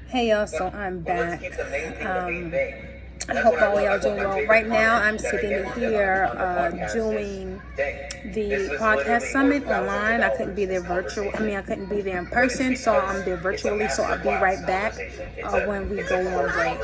Hey y'all, so I'm back. I hope all y'all doing well. Right now, I'm sitting here doing the podcast summit online. I couldn't be there I couldn't be there in person, so I'm there virtually. So I'll be right back when we go on break.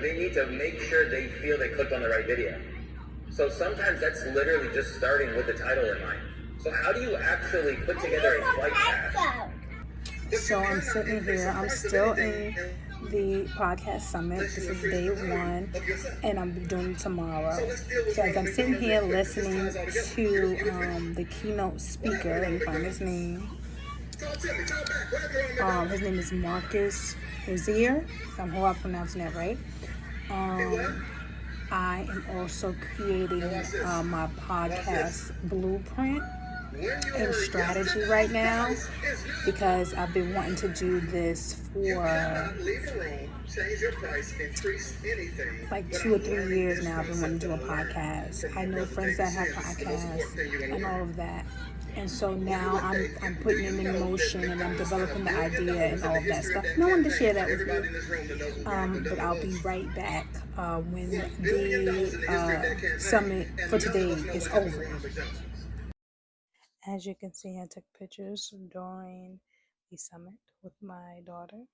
They need to make sure they feel they clicked on the right video. So sometimes that's literally just starting with the title in mind. So how do you actually put together a flight path? So I'm sitting here. I'm still in the podcast summit. This is day one, and I'm doing it tomorrow. So as I'm sitting here listening to the keynote speaker, let me find his name. His name is Marcus Rozier. I hope I'm pronouncing that right. I am also creating my podcast blueprint and strategy right now because I've been wanting to do this for like 2 or 3 years now. I've been wanting to do a podcast. I know friends that have podcasts and all of that. And so now I'm putting it in motion and I'm developing the idea and all of that stuff. And I wanted to share that with you. But I'll be right back when the summit for today is over. As you can see, I took pictures during the summit with my daughter,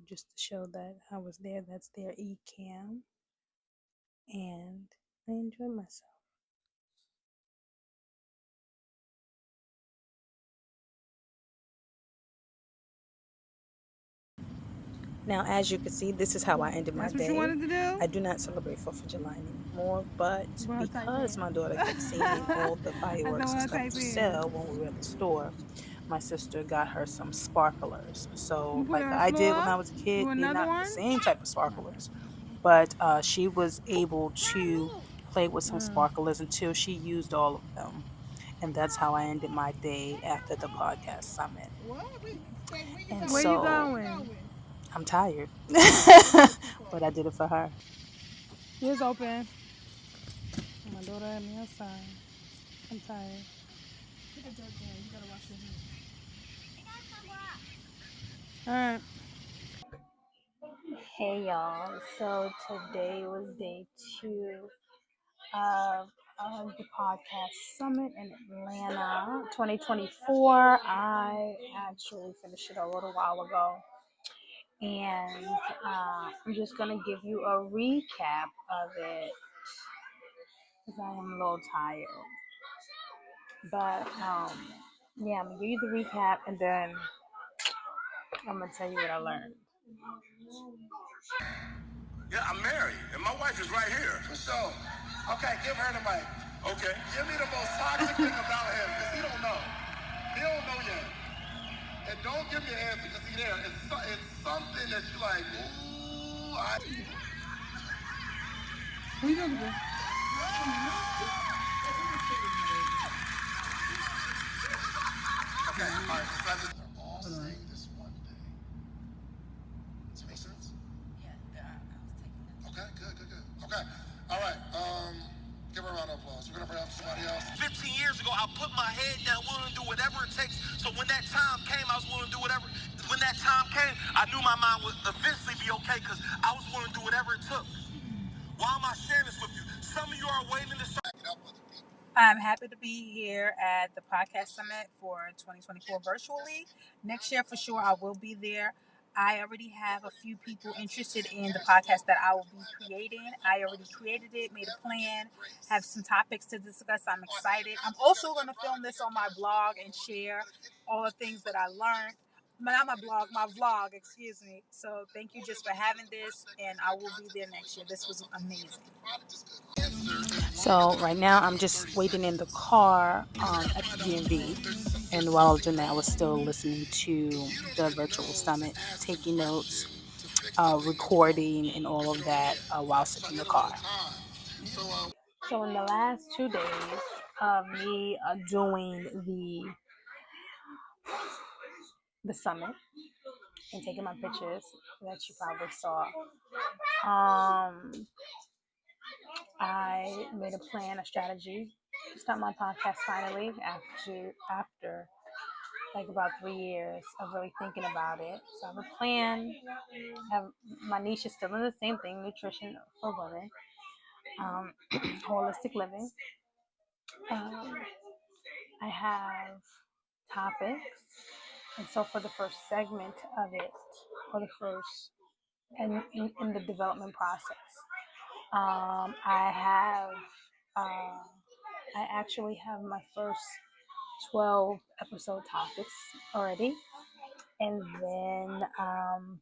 just to show that I was there. That's their e-cam, and I enjoyed myself. Now, as you can see, this is how I ended my day. I do not celebrate 4th of July anymore, but because my daughter kept seeing all the fireworks and stuff to sell when we were at the store, my sister got her some sparklers. So, like I did when I was a kid, they're not the same type of sparklers, but she was able to play with some sparklers until she used all of them. And that's how I ended my day after the podcast summit. And Where you so going? I'm tired, but I did it for her. Door's open. My daughter had me outside. I'm tired. Put the door down. You gotta wash your hands. All right. Hey y'all, so today was day 2 of the podcast summit in Atlanta 2024. I actually finished it a little while ago, and I'm just gonna give you a recap of it because I am a little tired. But yeah, I'm gonna give you the recap and then I'm gonna tell you what I learned. Yeah, I'm married, and my wife is right here. For sure. Okay, give her the mic. Okay. Give me the most toxic thing about him, because he don't know. He don't know yet. And don't give me an answer, because he's there. It's something that you're like, ooh, Who you talking to? Okay, all right. They're all saying this one thing. Does it make sense? Okay, good. Okay, all right. Give her a round of applause. We're gonna bring up somebody else. 15 years ago, I put my head down, willing to do whatever it takes. So when that time came, I was willing to do whatever. When that time came, I knew my mind would eventually be okay because I was willing to do whatever it took. Why am I sharing this with you? Some of you are waiting to start. I'm happy to be here at the podcast summit for 2024 virtually. Next year, for sure, I will be there. I already have a few people interested in the podcast that I will be creating. I already created it, made a plan, have some topics to discuss. I'm excited. I'm also going to film this on my blog and share all the things that I learned. not my blog, my vlog, excuse me. So thank you just for having this, and I will be there next year. This was amazing. So right now I'm just waiting in the car at the DMV, and while I was doing that, I was still listening to the virtual summit, taking notes, recording, and all of that while sitting in the car. So in the last 2 days of me doing the summit and taking my pictures that you probably saw, I made a plan, a strategy to start my podcast finally after like about 3 years of really thinking about it. So I have a plan. My niche is still in the same thing: nutrition for women, holistic living. Um, I have topics, and so for the first segment of it, for the first and in the development process, I have. I actually have my first 12 episode topics already. And then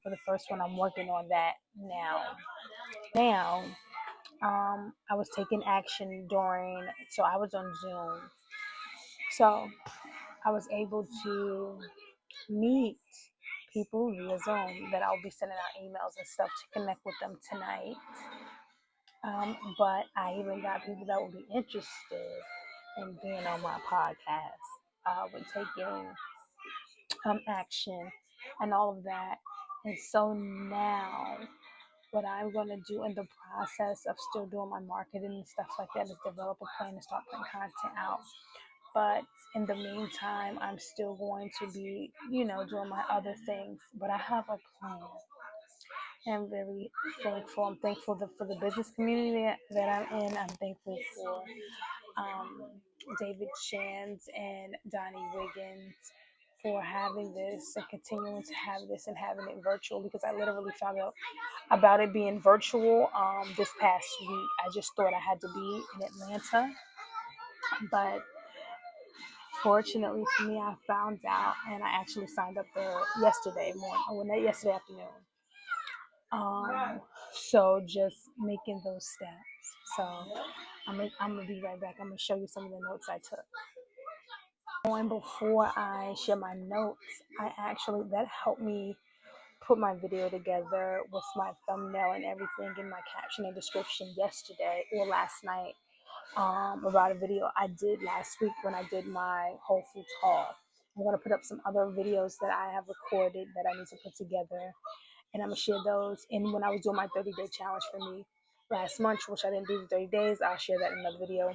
for the first one, I'm working on that now. Now, I was taking action so I was on Zoom. So I was able to meet people via Zoom that I'll be sending out emails and stuff to connect with them tonight. But I even got people that will be interested in being on my podcast with taking action and all of that. And so now, what I'm going to do in the process of still doing my marketing and stuff like that is develop a plan to start putting content out. But in the meantime, I'm still going to be, doing my other things. But I have a plan. I'm very thankful. I'm thankful for the business community that I'm in. I'm thankful for David Shands and Donnie Wiggins for having this and continuing to have this and having it virtual, because I literally found out about it being virtual this past week. I just thought I had to be in Atlanta, but fortunately for me, I found out and I actually signed up for yesterday yesterday afternoon. So just making those steps. So I'm gonna be right back. I'm gonna show you some of the notes I took. And before I share my notes, that helped me put my video together with my thumbnail and everything in my caption and description yesterday or last night about a video I did last week when I did my Whole Foods haul. I'm going to put up some other videos that I have recorded that I need to put together, and I'm going to share those. And when I was doing my 30-day challenge for me last month, which I didn't do in 30 days, I'll share that in another video.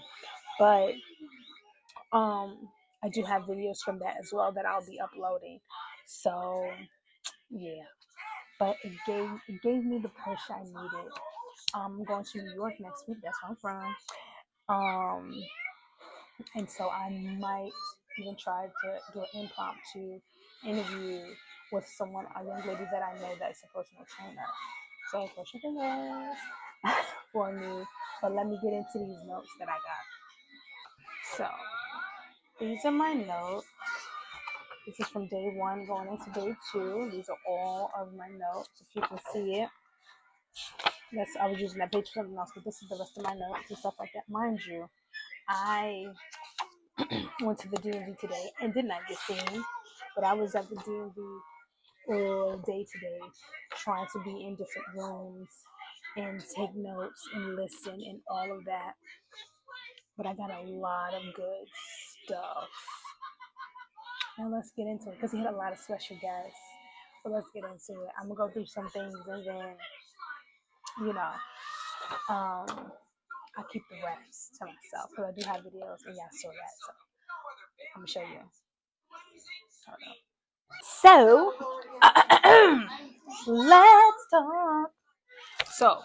But I do have videos from that as well that I'll be uploading. So yeah, but it gave me the push I needed. I'm going to New York next week. That's where I'm from. And so I might even try to do an impromptu interview with a young lady that I know that's a personal trainer. So push your fingers for me. But let me get into these notes that I got. So these are my notes. This is from day 1 going into day 2. These are all of my notes. If you can see it. I was using that page for something else, but this is the rest of my notes and stuff like that. Mind you, I went to the DMV today and did not get seen, but I was at the DMV all day today, trying to be in different rooms and take notes and listen and all of that. But I got a lot of good stuff. Now let's get into it, because he had a lot of special guests. So let's get into it. I'm gonna go through some things, and then I keep the rest to myself, because I do have videos and y'all saw that. So I'm gonna show you. So let's talk. So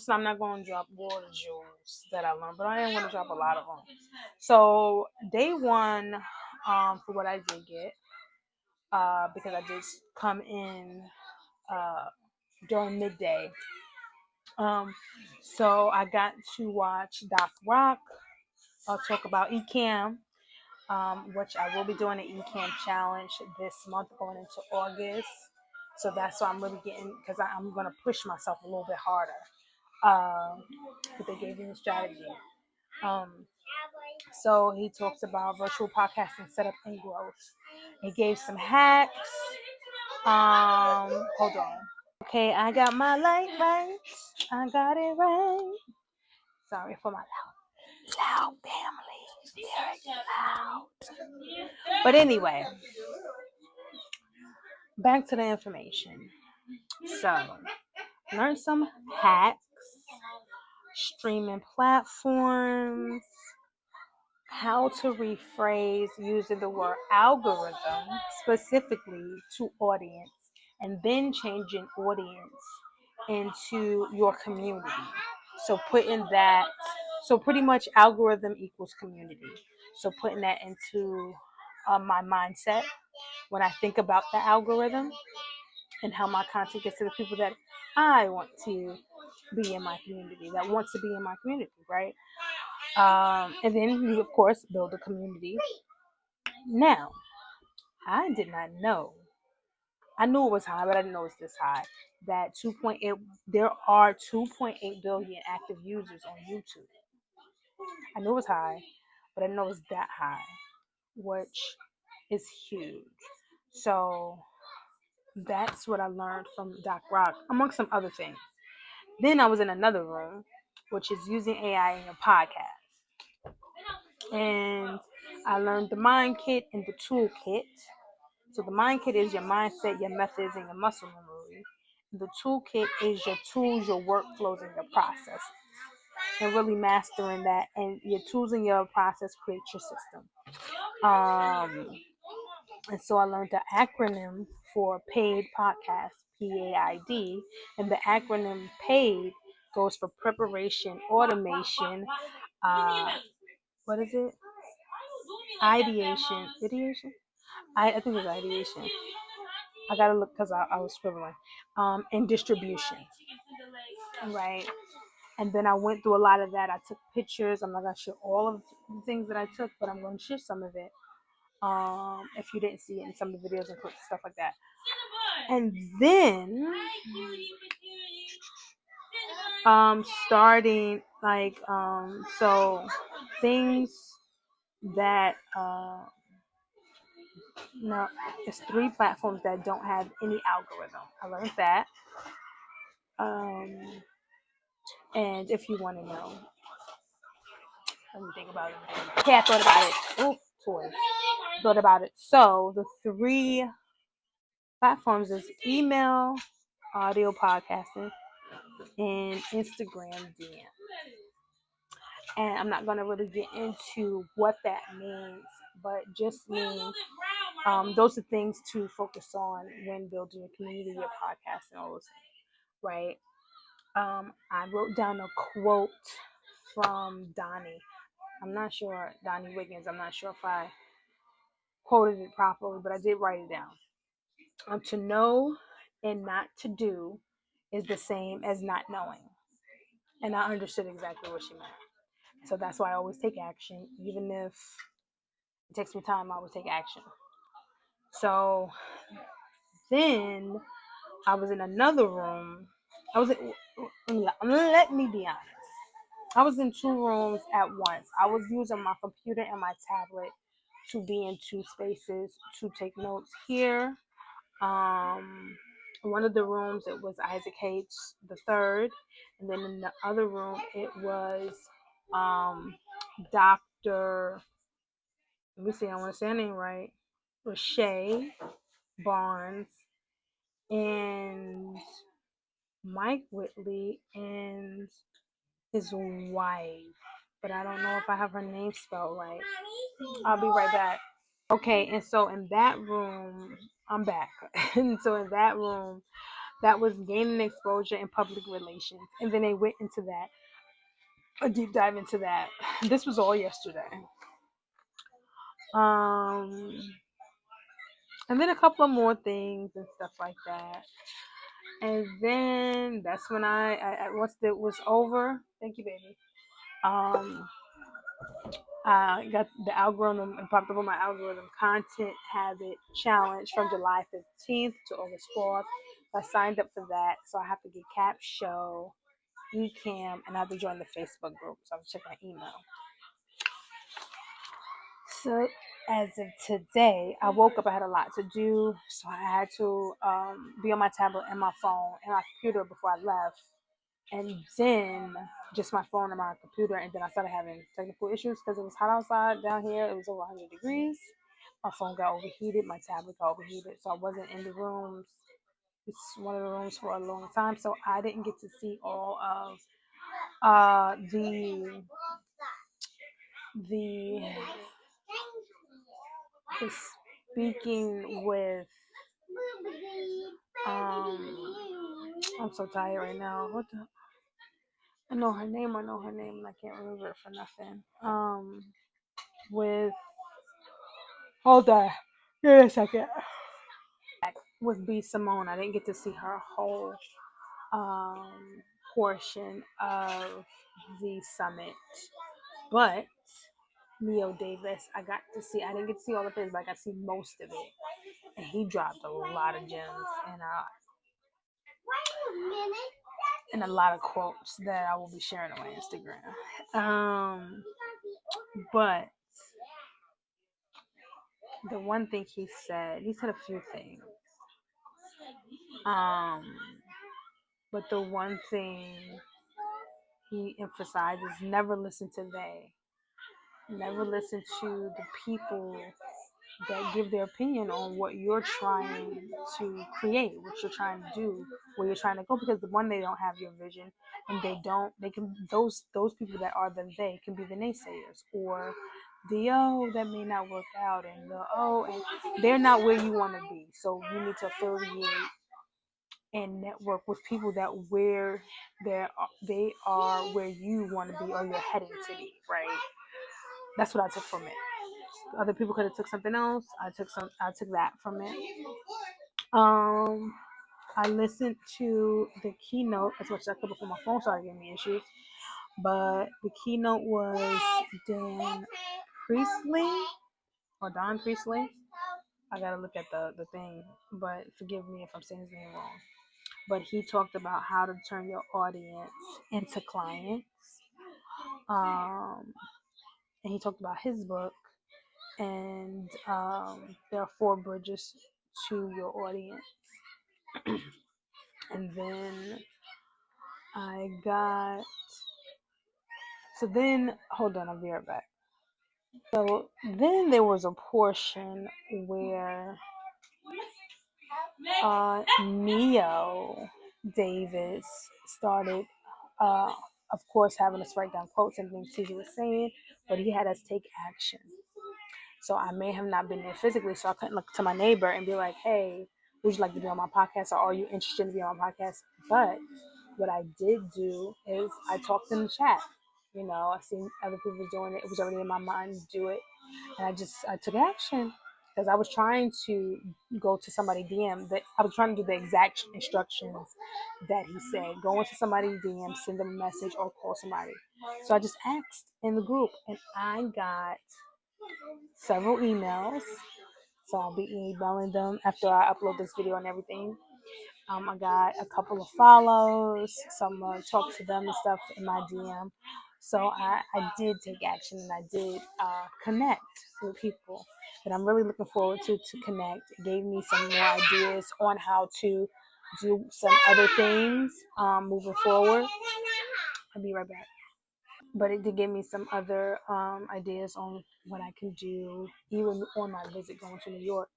I'm not going to drop all the jewels that I learned, but I am going to drop a lot of them. So day 1, for what I did get, because I did come in during midday. So I got to watch Doc Rock talk about ECAM. which I will be doing an eCamp challenge this month going into August. So that's why I'm really getting, because I'm going to push myself a little bit harder. But they gave me the strategy. So he talks about virtual podcasting setup and growth. He gave some hacks. Hold on. Okay, I got my light right. I got it right. Sorry for my loud family. Very loud. But anyway, back to the information. So, learn some hacks, streaming platforms, how to rephrase using the word algorithm specifically to audience, and then changing audience into your community. So putting that, so pretty much algorithm equals community. So putting that into my mindset when I think about the algorithm and how my content gets to the people that I want to be in my community, that wants to be in my community, right? And then you, of course, build a community. Now, I did not know. I knew it was high, but I didn't know it's this high. That 2.8, there are 2.8 billion active users on YouTube. I knew it was high, but I didn't know it was that high, which is huge. So that's what I learned from Doc Rock, among some other things. Then I was in another room, which is using AI in your podcast. And I learned the mind kit and the toolkit. So the mind kit is your mindset, your methods, and your muscle memory. The toolkit is your tools, your workflows, and your process. And really mastering that. And your tools and your process create your system. And so I learned the acronym for paid podcast, PAID. And the acronym PAID goes for preparation, automation, what is it? Ideation. I think it's ideation. I gotta look because I was scribbling. And distribution, right? And then I went through a lot of that. I took pictures. I'm not gonna share all of the things that I took, but I'm gonna share some of it. If you didn't see it in some of the videos and clips, stuff like that. And then, starting like, so things that, no, it's 3 platforms that don't have any algorithm. I learned that. And if you want to know, let me think about it. Okay, I thought about it. Ooh, toys. Thought about it. So the 3 platforms is email, audio podcasting, and Instagram DM. And I'm not going to really get into what that means, but just mean those are things to focus on when building your community, your podcast, and all those things, right? I wrote down a quote from Donnie. I'm not sure, Donnie Wiggins. I'm not sure if I quoted it properly, but I did write it down. To know and not to do is the same as not knowing. And I understood exactly what she meant. So that's why I always take action. Even if it takes me time, I always take action. So then I was in another room. Let me be honest. I was in 2 rooms at once. I was using my computer and my tablet to be in 2 spaces to take notes here. One of the rooms, it was Isaac Hayes the third, and then in the other room it was Dr. Let me see, I want to say her name right. Rashay Barnes and Mike Whitley and his wife, but I don't know if I have her name spelled right. I'll be right back. Okay, and so in that room, I'm back. And so in that room, that was gaining exposure in public relations. And then they went into that, a deep dive into that. This was all yesterday. And then a couple of more things and stuff like that. And then that's when I once it was over, thank you, baby. got the algorithm and popped up on my algorithm content habit challenge from July 15th to August 4th. I signed up for that, so I have to get Cap Show, Ecamm, and I have to join the Facebook group. So I'm checking my email. So as of today, I woke up. I had a lot to do, so I had to be on my tablet and my phone and my computer before I left, and then just my phone and my computer. And then I started having technical issues because it was hot outside down here. It was over 100 degrees. My phone got overheated. My tablet got overheated, so I wasn't in the rooms. It's one of the rooms for a long time, so I didn't get to see all of the the speaking with I'm so tired right now. What the I know her name and I can't remember it for nothing. With hold on. Give me a second. With B Simone. I didn't get to see her whole portion of the summit. But Neo Davis, I got to see. I didn't get to see all of his, but I got to see most of it, and he dropped a lot of gems and a lot of quotes that I will be sharing on my Instagram. But the one thing he said a few things. But the one thing he emphasized is never listen to they. Never listen to the people that give their opinion on what you're trying to create, what you're trying to do, where you're trying to go. Because the one, they don't have your vision, and they can those people that are the they can be the naysayers, or the that may not work out, and the and they're not where you want to be. So you need to affiliate and network with people that where they are where you want to be, or you're heading to be, right? That's what I took from it. Other people could have took something else. I took that from it. I listened to the keynote as much as I could before my phone started giving me issues. But the keynote was Dan Priestley or Don Priestley. I gotta look at the thing, but forgive me if I'm saying his name wrong. But he talked about how to turn your audience into clients. And he talked about his book, and there are 4 bridges to your audience. And then hold on, I'll be right back. So then there was a portion where Neo Davis started, of course, having us write down quotes and things he was saying, but he had us take action. So I may have not been there physically, so I couldn't look to my neighbor and be like, hey, would you like to be on my podcast, or are you interested to be on my podcast? But what I did do is I talked in the chat. I seen other people doing it. It was already in my mind to do it. And I took action because I was trying to go to somebody DM. I was trying to do the exact instructions that he said. Go into somebody's DM, send them a message, or call somebody. So I just asked in the group, and I got several emails. So I'll be emailing them after I upload this video and everything. I got a couple of follows. Some talk to them and stuff in my DM. So I did take action, and I did connect with people that I'm really looking forward to connect. It gave me some more ideas on how to do some other things moving forward. I'll be right back. But it did give me some other ideas on what I can do, even on my visit going to New York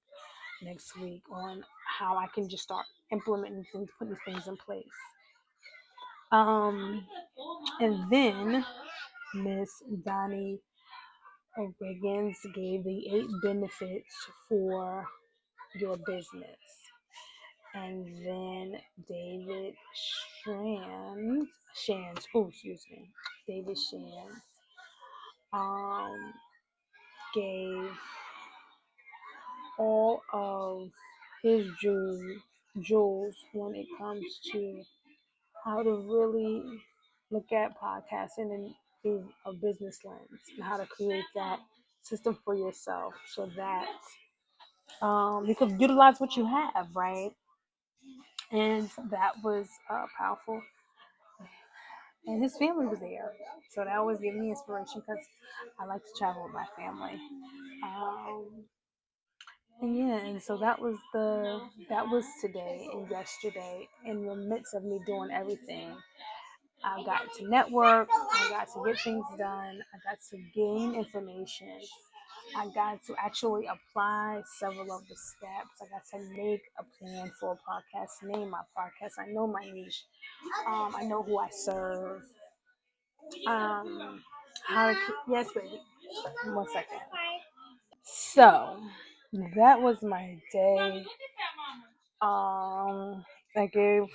next week, on how I can just start implementing things, putting things in place. And then Miss Donnie O'Riggins gave the 8 benefits for your business. And then David Shands gave all of his jewels when it comes to how to really look at podcasting and through a business lens and how to create that system for yourself so that you could utilize what you have, right? And that was powerful. And his family was there, so that always gave me inspiration because I like to travel with my family. Um, and yeah, and so that was today and yesterday. In the midst of me doing everything, I got to network, I got to get things done, I got to gain information, I got to actually apply several of the steps. I got to make a plan for a podcast, name my podcast. I know my niche. I know who I serve. How to yes, baby. 1 second. So that was my day. I gave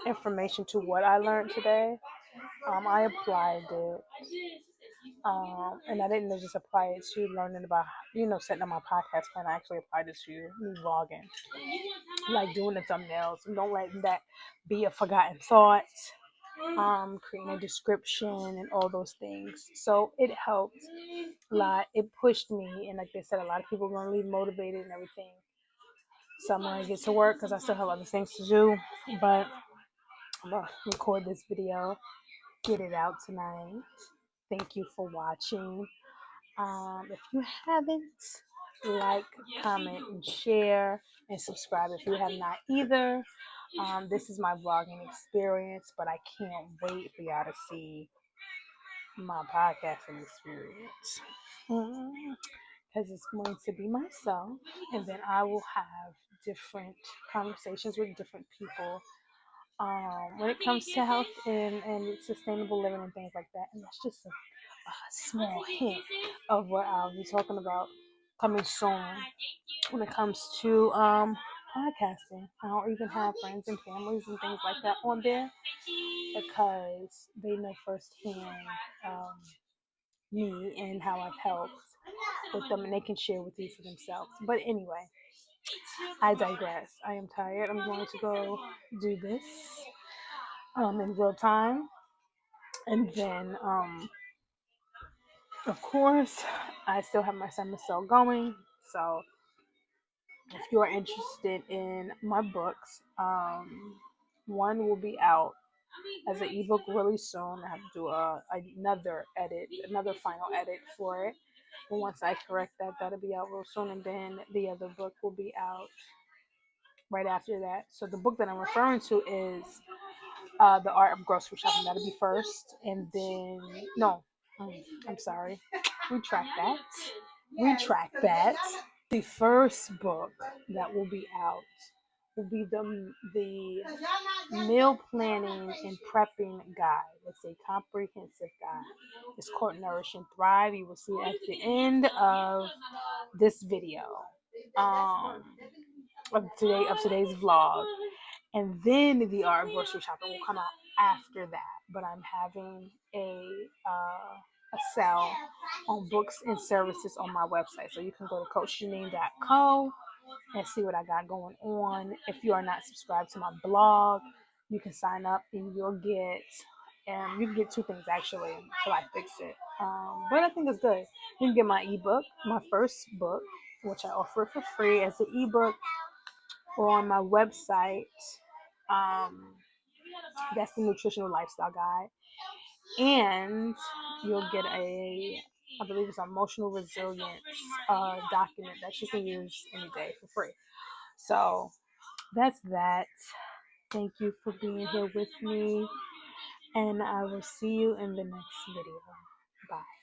information to what I learned today. I applied it. And I didn't just apply it to learning about, setting up my podcast plan. I actually applied it to me vlogging, like doing the thumbnails. Don't let that be a forgotten thought. Creating a description and all those things. So it helped a lot. It pushed me, and like they said, a lot of people are gonna leave motivated and everything. So I'm gonna get to work because I still have other things to do. But I'm gonna record this video, get it out tonight. Thank you for watching. If you haven't, like, comment, and share, and subscribe if you have not either. This is my vlogging experience, but I can't wait for y'all to see my podcasting experience. Because it's going to be myself, and then I will have different conversations with different people when it comes to health and sustainable living and things like that. And that's just a small hint of what I'll be talking about coming soon when it comes to podcasting. I don't even have friends and families and things like that on there because they know firsthand me and how I've helped with them, and they can share with you for themselves. But anyway, I digress. I am tired. I'm going to go do this in real time, and then of course I still have my summer sale going. So if you are interested in my books, one will be out as an ebook really soon. I have to do another final edit for it. But once I correct that, that'll be out real soon, and then the other book will be out right after that. So the book that I'm referring to is The Art of Grocery Shopping. That'll be first, and then no, I'm sorry, retract that. Retract that. The first book that will be out will be the meal planning and prepping guide. It's a comprehensive guide. It's called Nourish and Thrive. You will see it at the end of this video of today's vlog, and then the art of grocery shopping will come out after that. But I'm having a sale on books and services on my website, so you can go to coachjanine.co and see what I got going on. If you are not subscribed to my blog, you can sign up and you can get two things actually until I fix it. But I think it's good. You can get my ebook, my first book, which I offer for free as an ebook, or on my website. That's the nutritional lifestyle guide, and you'll get I believe it's an emotional resilience document that you can use any day for free. So that's that. Thank you for being here with me, and I will see you in the next video. Bye.